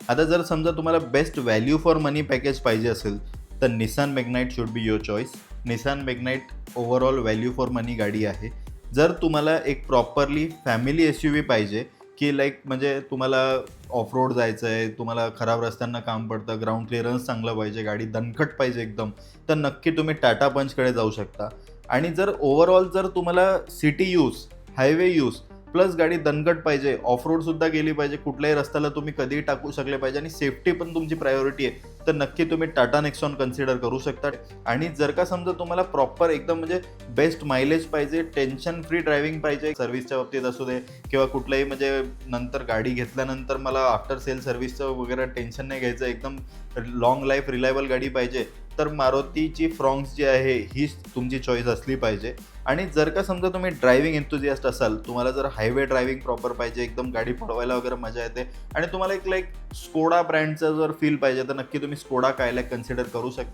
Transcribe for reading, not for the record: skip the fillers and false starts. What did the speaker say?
आता जर समजा तुम्हाला best value for money package पाहिजे असेल तर Nissan Magnite should be your choice. Nissan Magnite overall value for money गाडी आहे. जर तुम्हाला एक प्रॉपरली फॅमिली एस-यू-व्ही पाहिजे की लाईक म्हणजे तुम्हाला ऑफ रोड जायचं आहे, तुम्हाला खराब रस्त्यांना काम पडतं, ग्राउंड क्लिअरन्स चांगलं पाहिजे, गाडी दणकट पाहिजे एकदम, तर नक्की तुम्ही टाटा पंचकडे जाऊ शकता. आणि जर ओव्हरऑल जर तुम्हाला city use, highway use plus गाडी दणकट पाहिजे, ऑफ रोडसुद्धा गेली पाहिजे, कुठल्याही रस्त्याला तुम्ही कधीही टाकू शकले पाहिजे आणि सेफ्टी पण तुमची प्रायोरिटी आहे, तर नक्की तुम्ही टाटा नेक्सॉन कन्सिडर करू शकता. आणि जर का समजा तुम्हाला प्रॉपर एकदम म्हणजे बेस्ट मायलेज पाहिजे, टेन्शन फ्री ड्रायव्हिंग पाहिजे, सर्व्हिसच्या बाबतीत असू दे किंवा कुठल्याही म्हणजे नंतर गाडी घेतल्यानंतर मला आफ्टर सेल सर्व्हिसचं वगैरे टेन्शन नाही घ्यायचं, एकदम लाँग लाईफ रिलायबल गाडी पाहिजे, तर मारुतीची फ्रॉन्क्स जी आहे हीच तुमची चॉईस असली पाहिजे. आणि जर का समजा तुम्ही ड्रायव्हिंग एन्थुझियास्ट असाल, तुम्हाला जर हायवे ड्रायव्हिंग प्रॉपर पाहिजे, एकदम गाडी पळवायला वगैरे मजा येते आणि तुम्हाला एक लाईक स्कोडा ब्रँडचा जर फील पाहिजे, तर नक्की तुम्ही स्कोडा कायलॅक कन्सिडर करू शकता.